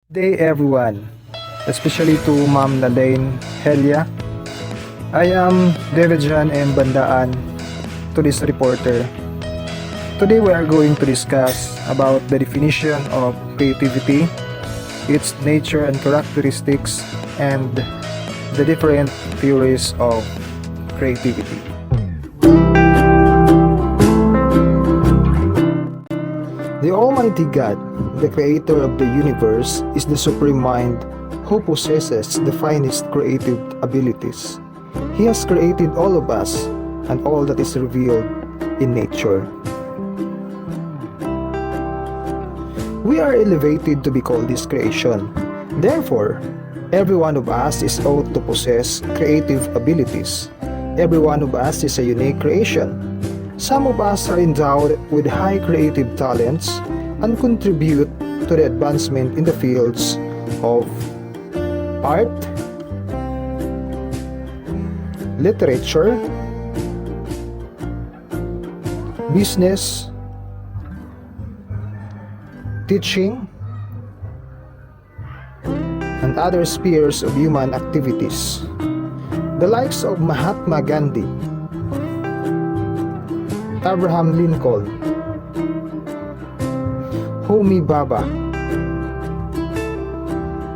Day everyone, especially to Ma'am Lalaine Helia. I am Divergent and Bandaan to this reporter. Today we are going to discuss about the definition of creativity, its nature and characteristics, and the different theories of creativity. The Almighty God, the creator of the universe, is the supreme mind who possesses the finest creative abilities. He has created all of us and all that is revealed in nature. We are elevated to be called His creation. Therefore, every one of us is ought to possess creative abilities. Every one of us is a unique creation. Some of us are endowed with high creative talents and contribute to the advancement in the fields of art, literature, business, teaching, and other spheres of human activities. The likes of Mahatma Gandhi, Abraham Lincoln, Homi Bhabha,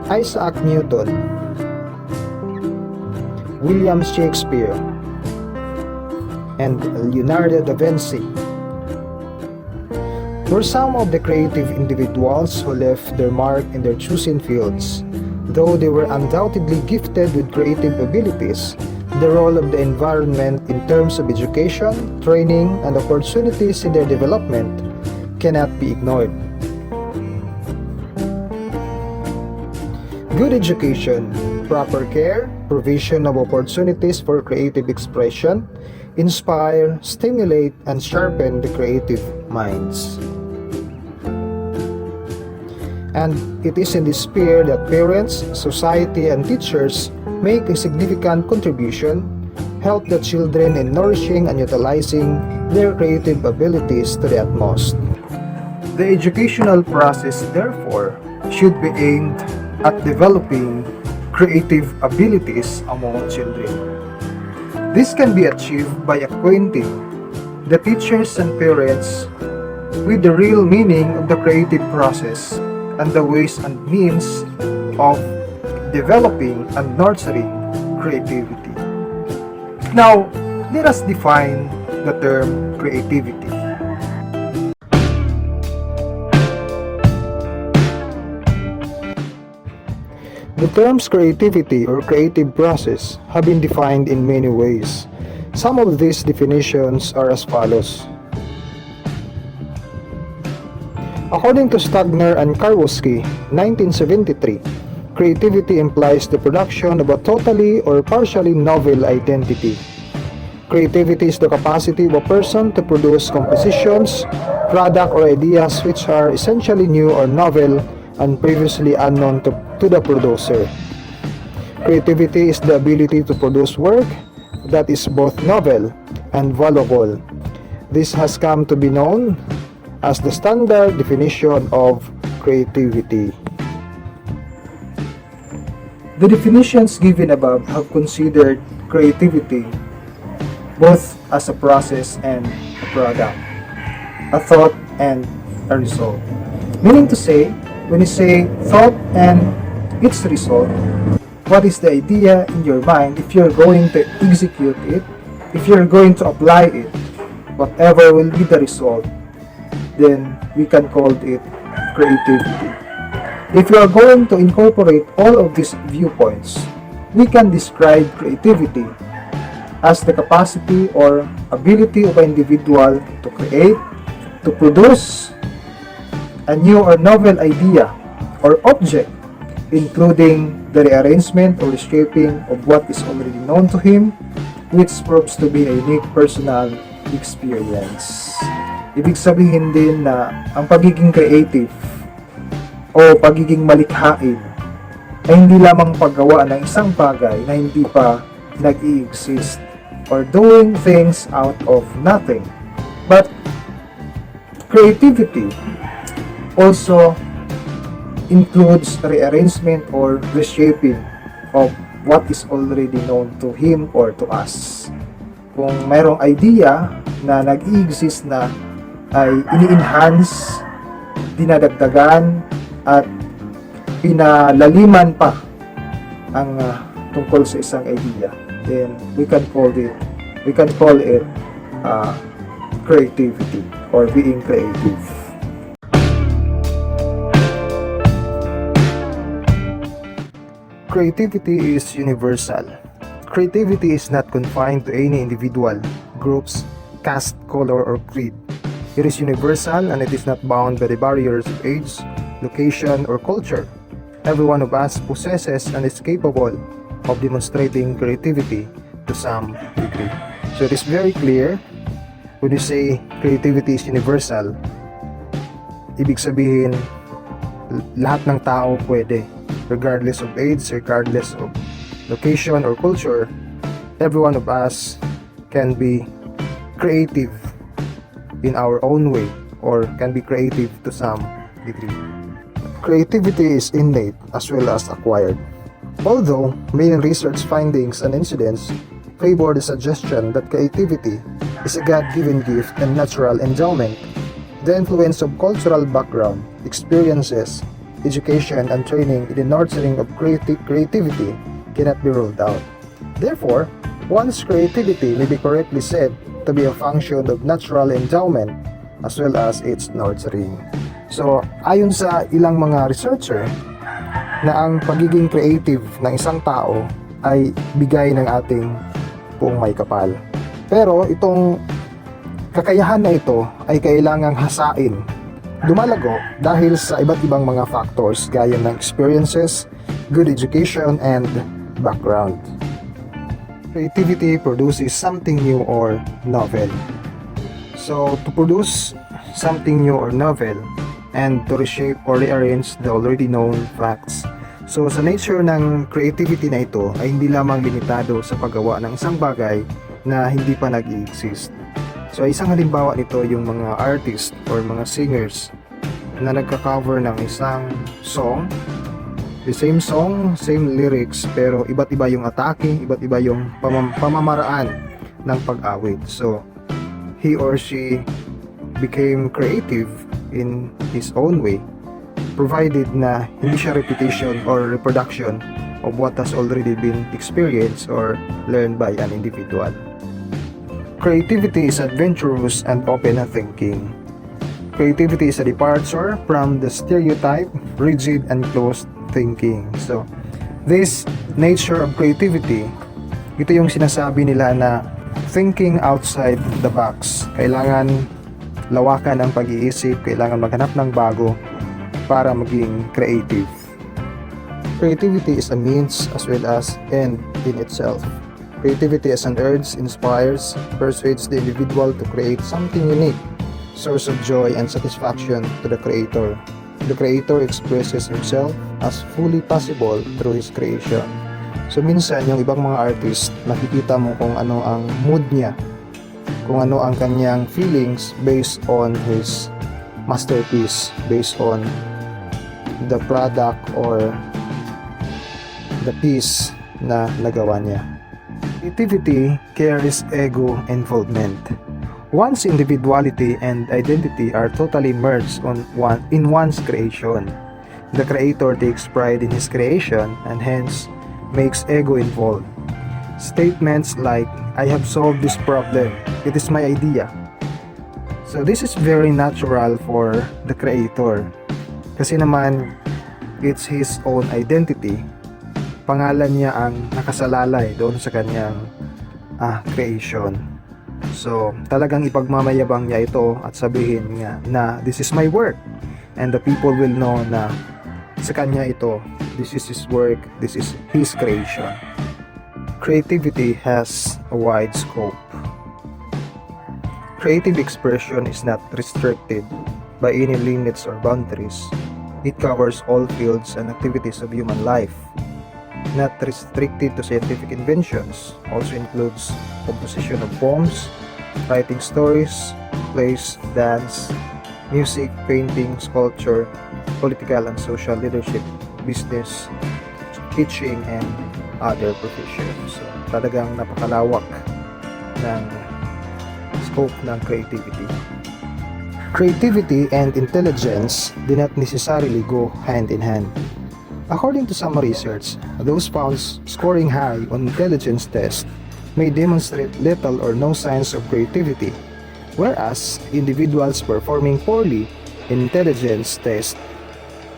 Isaac Newton, William Shakespeare, and Leonardo da Vinci were some of the creative individuals who left their mark in their chosen fields. Though they were undoubtedly gifted with creative abilities, the role of the environment in terms of education, training, and opportunities in their development cannot be ignored. Good education, proper care, provision of opportunities for creative expression, inspire, stimulate, and sharpen the creative minds. And it is in this sphere that parents, society, and teachers make a significant contribution, help the children in nourishing and utilizing their creative abilities to the utmost. The educational process, therefore, should be aimed at developing creative abilities among children. This can be achieved by acquainting the teachers and parents with the real meaning of the creative process and the ways and means of developing and nurturing creativity. Now, let us define the term creativity. The terms creativity or creative process have been defined in many ways. Some of these definitions are as follows. According to Stagner and Karwowski, 1973, creativity implies the production of a totally or partially novel identity. Creativity is the capacity of a person to produce compositions, products, or ideas which are essentially new or novel and previously unknown to the producer. Creativity is the ability to produce work that is both novel and valuable. This has come to be known as the standard definition of creativity. The definitions given above have considered creativity both as a process and a product, a thought and a result. Meaning to say, when you say thought and its result, what is the idea in your mind? If you're going to execute it, if you're going to apply it, whatever will be the result, then we can call it creativity. If you are going to incorporate all of these viewpoints, we can describe creativity as the capacity or ability of an individual to create, to produce a new or novel idea or object, including the rearrangement or reshaping of what is already known to him, which proves to be a unique personal experience. Ibig sabihin din na ang pagiging creative o pagiging malikhain ay hindi lamang paggawa ng isang bagay na hindi pa nag-i-exist or doing things out of nothing. But creativity also includes rearrangement or reshaping of what is already known to him or to us. Kung mayroong idea na nag-i-exist na ay ini-enhance, dinadagdagan, at pinalaliman pa ang tungkol sa isang idea, then we can call it creativity or being creative. Creativity is universal. Creativity is not confined to any individual, groups, caste, color, or creed. It is universal and it is not bound by the barriers of age, location, or culture. Every one of us possesses and is capable of demonstrating creativity to some degree. So it is very clear when you say creativity is universal, ibig sabihin lahat ng tao pwede, regardless of age, regardless of location or culture. Every one of us can be creative in our own way or can be creative to some degree. Creativity is innate as well as acquired. Although many research findings and incidents favor the suggestion that creativity is a God-given gift and natural endowment, the influence of cultural background, experiences, education, and training in the nurturing of creativity cannot be ruled out. Therefore, one's creativity may be correctly said to be a function of natural endowment as well as its nurturing. So, ayon sa ilang mga researcher, na ang pagiging creative ng isang tao ay bigay ng ating puong may kapal. Pero itong kakayahan na ito ay kailangang hasain, lumalago dahil sa iba't ibang mga factors gaya ng experiences, good education, and background. Creativity produces something new or novel. So, to produce something new or novel and to reshape or rearrange the already known facts. So, sa nature ng creativity na ito ay hindi lamang limitado sa paggawa ng isang bagay na hindi pa nag-i-exist. So, isang halimbawa nito yung mga artist or mga singers na nagka-cover ng isang song, the same song, same lyrics, pero iba't iba yung atake, iba't iba yung pamamaraan ng pag-awit. So, he or she became creative in his own way, provided na hindi siya repetition or reproduction of what has already been experienced or learned by an individual. Creativity is adventurous and open thinking. Creativity is a departure from the stereotype, rigid and closed thinking. So, this nature of creativity, ito yung sinasabi nila na thinking outside the box. Kailangan lawakan ang pag-iisip, kailangan maghanap ng bago para maging creative. Creativity is a means as well as end in itself. Creativity as an urge inspires, persuades the individual to create something unique, source of joy and satisfaction to the creator. The creator expresses himself as fully possible through his creation. So minsan yung ibang mga artist, nakikita mo kung ano ang mood niya, kung ano ang kanyang feelings based on his masterpiece, based on the product or the piece na nagawa niya. Creativity carries ego involvement. One's individuality and identity are totally merged in one's creation. The creator takes pride in his creation and hence makes ego involved. Statements like, "I have solved this problem. It is my idea." So this is very natural for the creator. Kasi naman, it's his own identity. Pangalan niya ang nakasalalay doon sa kanyang creation. So talagang ipagmamayabang niya ito at sabihin niya na this is my work. And the people will know na sa kanya ito, this is his work, this is his creation. Creativity has a wide scope. Creative expression is not restricted by any limits or boundaries. It covers all fields and activities of human life. Not restricted to scientific inventions, also includes composition of poems, writing stories, plays, dance, music, painting, sculpture, political and social leadership, business, teaching, and other professions. So, talagang napakalawak ng scope ng creativity. Creativity and intelligence do not necessarily go hand in hand. According to some research, those found scoring high on intelligence tests may demonstrate little or no signs of creativity, whereas individuals performing poorly in intelligence tests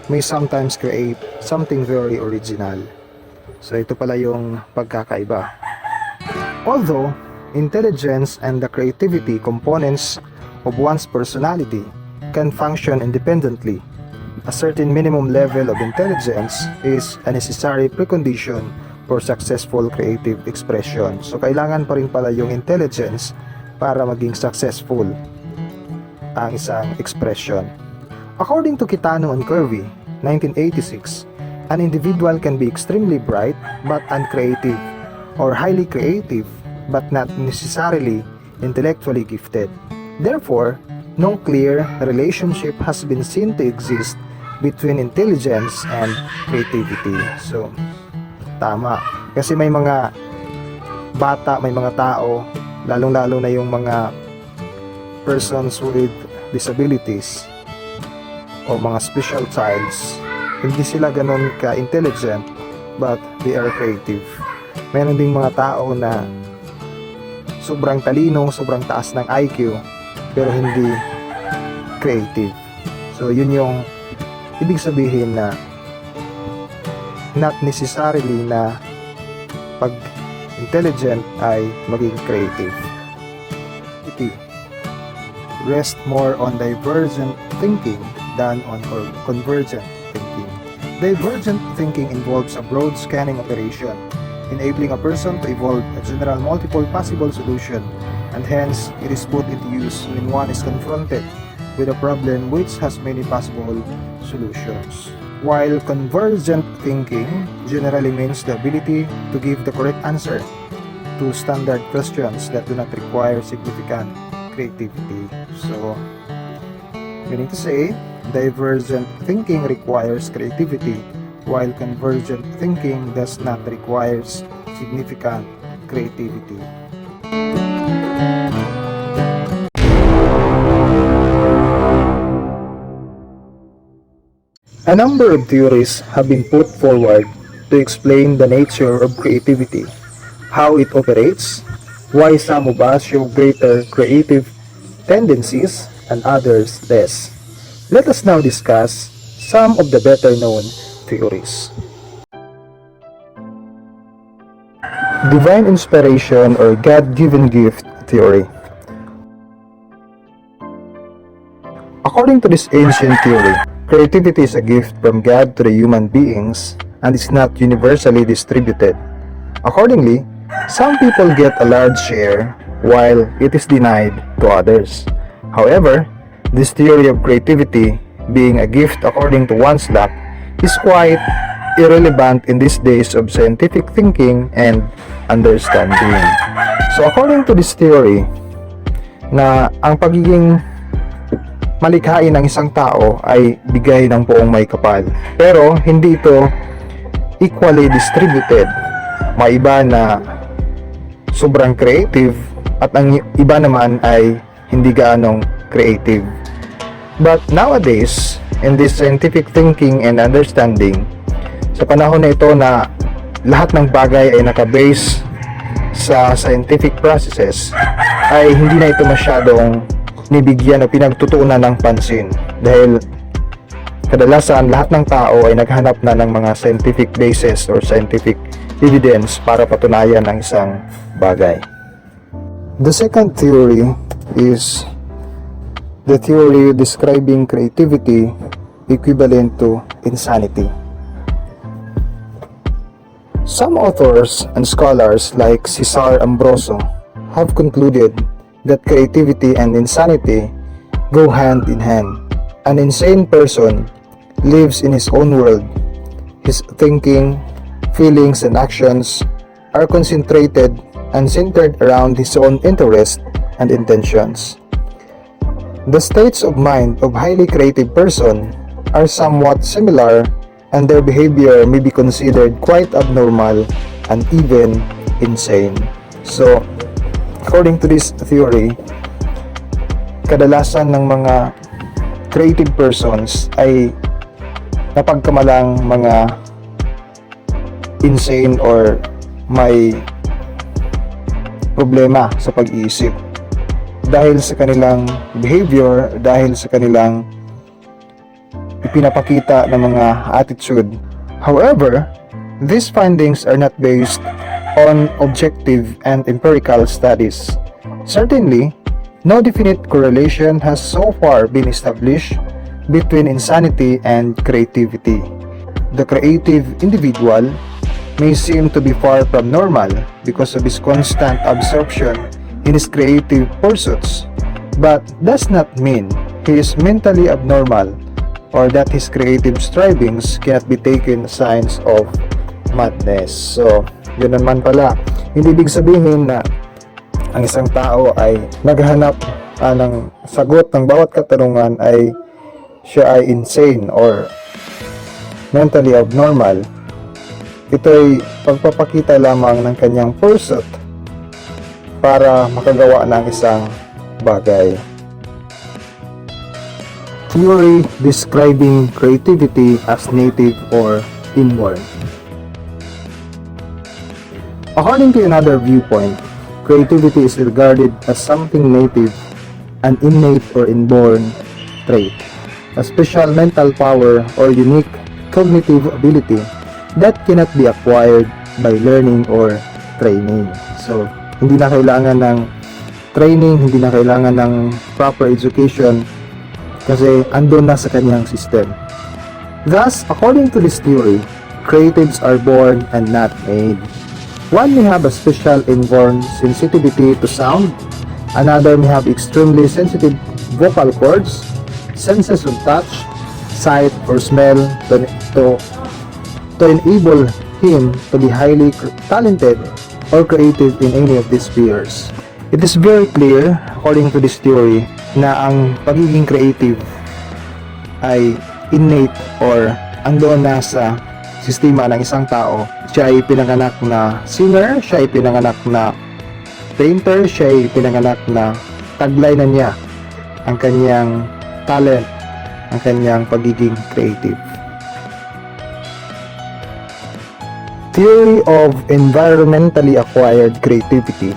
may sometimes create something very original. So ito pala yung pagkakaiba. Although intelligence and the creativity components of one's personality can function independently, a certain minimum level of intelligence is a necessary precondition for successful creative expression. So kailangan pa rin pala yung intelligence para maging successful ang isang expression. According to Kitano and Curvy, 1986, an individual can be extremely bright but uncreative, or highly creative but not necessarily intellectually gifted. Therefore, no clear relationship has been seen to exist between intelligence and creativity. So, tama. Kasi may mga bata, may mga tao, lalong-lalo na yung mga persons with disabilities o mga special childs, hindi sila ganun ka-intelligent but they are creative. Meron ding mga tao na sobrang talino, sobrang taas ng IQ pero hindi creative. So yun yung ibig sabihin na not necessarily na pag intelligent ay maging creative. Rest more on divergent thinking than on convergent thinking. Divergent thinking involves a broad scanning operation, enabling a person to evolve a general multiple possible solution, and hence it is put into use when one is confronted with a problem which has many possible solutions. While convergent thinking generally means the ability to give the correct answer to standard questions that do not require significant creativity. So, meaning to say, divergent thinking requires creativity, while convergent thinking does not require significant creativity. A number of theories have been put forward to explain the nature of creativity, how it operates, why some of us show greater creative tendencies and others less. Let us now discuss some of the better-known theories. Divine inspiration or God-given gift theory. According to this ancient theory, creativity is a gift from God to the human beings and is not universally distributed. Accordingly, some people get a large share while it is denied to others. However, this theory of creativity being a gift according to one's luck is quite irrelevant in these days of scientific thinking and understanding. So according to this theory, na ang pagiging malikhain ng isang tao ay bigay ng buong may kapal. Pero hindi ito equally distributed. May iba na sobrang creative at ang iba naman ay hindi gaanong creative. But nowadays, in this scientific thinking and understanding, sa panahon na ito na lahat ng bagay ay nakabase sa scientific processes, ay hindi na ito masyadong nibigyan o pinagtutuunan ng pansin dahil kadalasan lahat ng tao ay naghanap na ng mga scientific basis or scientific evidence para patunayan ang isang bagay. The second theory is the theory describing creativity equivalent to insanity. Some authors and scholars like Cesar Ambroso have concluded that creativity and insanity go hand in hand. An insane person lives in his own world. His thinking, feelings, and actions are concentrated and centered around his own interests and intentions. The states of mind of highly creative person are somewhat similar, and their behavior may be considered quite abnormal and even insane. So, according to this theory, kadalasan ng mga creative persons ay napagkamalang mga insane or may problema sa pag-iisip dahil sa kanilang behavior, dahil sa kanilang ipinapakita ng mga attitude. However, these findings are not based on objective and empirical studies. Certainly, no definite correlation has so far been established between insanity and creativity. The creative individual may seem to be far from normal because of his constant absorption in his creative pursuits, but does not mean he is mentally abnormal or that his creative strivings cannot be taken as signs of madness. So, yun naman pala. Hindi ibig sabihin na ang isang tao ay naghahanap ng sagot ng bawat katanungan ay siya ay insane or mentally abnormal. Ito ay pagpapakita lamang ng kanyang pursuit para makagawa ng isang bagay. Theory describing creativity as native or inborn. According to another viewpoint, creativity is regarded as something native, an innate or inborn trait, a special mental power or unique cognitive ability that cannot be acquired by learning or training. So, hindi na kailangan ng training, hindi na kailangan ng proper education kasi andun na sa kanyang system. Thus, according to this theory, creatives are born and not made. One may have a special inborn sensitivity to sound, another may have extremely sensitive vocal cords, senses of touch, sight, or smell to enable him to be highly talented or creative in any of these spheres. It is very clear, according to this theory, na ang pagiging creative ay innate or andoon na sa sistema ng isang tao. Siya ay pinanganak na singer, siya ay pinanganak na painter, siya ay pinanganak na taglay na niya ang kanyang talent, ang kanyang pagiging creative. Theory of environmentally acquired creativity.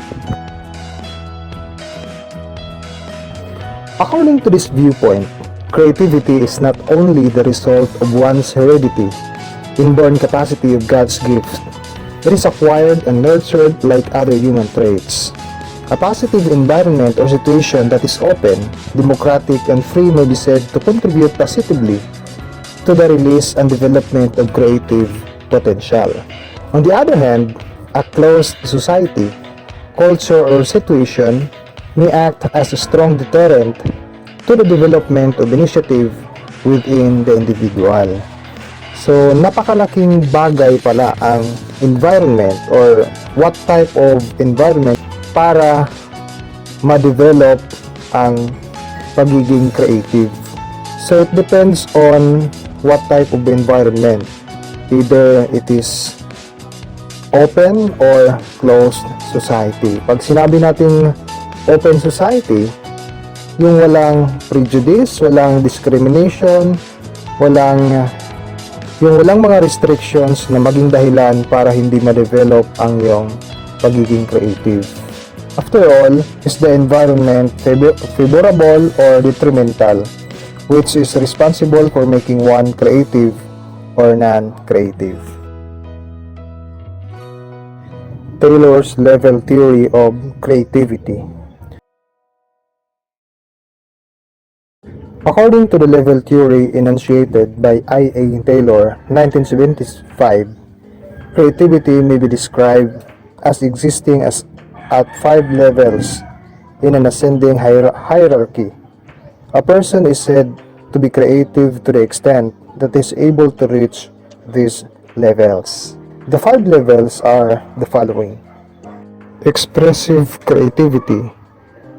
According to this viewpoint, creativity is not only the result of one's heredity, inborn capacity of God's gift. It is acquired and nurtured like other human traits. A positive environment or situation that is open, democratic, and free may be said to contribute positively to the release and development of creative potential. On the other hand, a closed society, culture, or situation may act as a strong deterrent to the development of initiative within the individual. So, napakalaking bagay pala ang environment or what type of environment para ma-develop ang pagiging creative. So, it depends on what type of environment. Either it is open or closed society. Pag sinabi nating open society, yung walang prejudice, walang discrimination, yung walang mga restrictions na maging dahilan para hindi ma-develop ang iyong pagiging creative. After all, is the environment favorable or detrimental, which is responsible for making one creative or non-creative. Taylor's level theory of creativity. According to the level theory enunciated by I.A. Taylor, 1975, creativity may be described as existing at 5 levels in an ascending hierarchy. A person is said to be creative to the extent that is able to reach these levels. The 5 levels are the following: expressive creativity,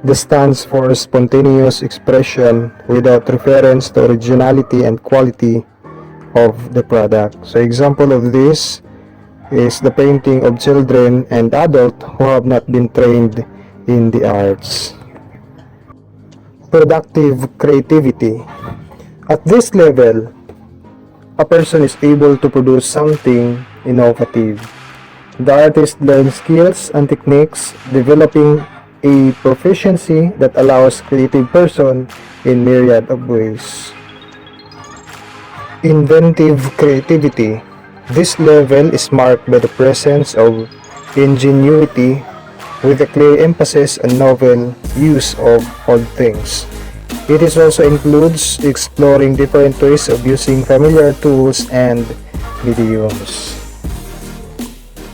This stands for spontaneous expression without reference to originality and quality of the product. So example of this is the painting of children and adults who have not been trained in the arts. Productive creativity. At this level, a person is able to produce something innovative. The artist learns skills and techniques, developing a proficiency that allows creative person in myriad of ways. Inventive creativity. This level is marked by the presence of ingenuity with a clear emphasis on novel use of old things. It is also includes exploring different ways of using familiar tools and mediums.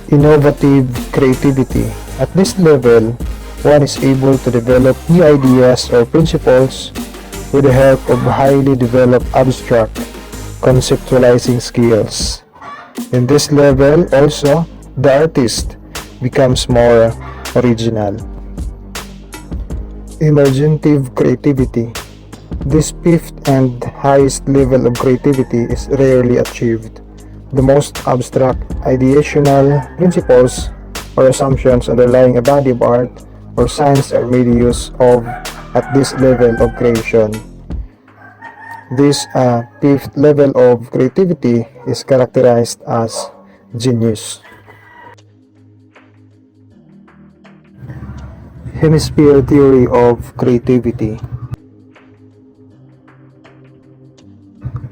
Innovative creativity. At this level, one is able to develop new ideas or principles with the help of highly developed abstract conceptualizing skills. In this level, also, the artist becomes more original. Imaginative creativity. This fifth and highest level of creativity is rarely achieved. The most abstract ideational principles or assumptions underlying a body of art or science are made use of at this level of creation. This fifth level of creativity is characterized as genius. Hemisphere Theory of Creativity.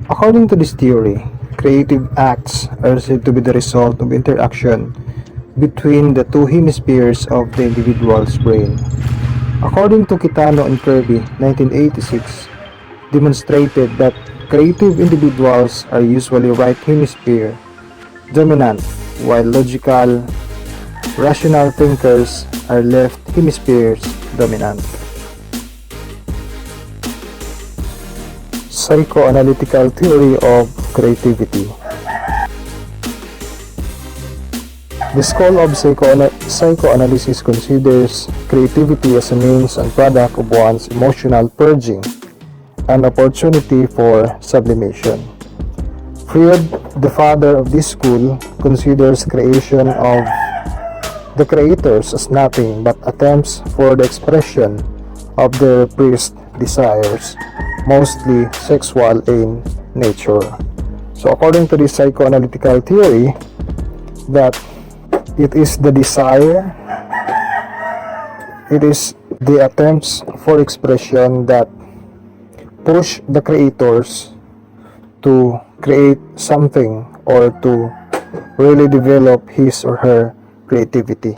According to this theory, creative acts are said to be the result of interaction between the two hemispheres of the individual's brain. According to Kitano and Kirby, 1986, demonstrated that creative individuals are usually right hemisphere dominant, while logical, rational thinkers are left hemispheres dominant. Psychoanalytical Theory of Creativity. The school of psychoanalysis considers creativity as a means and product of one's emotional purging, an opportunity for sublimation. Freud, the father of this school, considers creation of the creators as nothing but attempts for the expression of their repressed desires, mostly sexual in nature. So according to this psychoanalytical theory, that it is the desire, it is the attempts for expression that push the creators to create something or to really develop his or her creativity.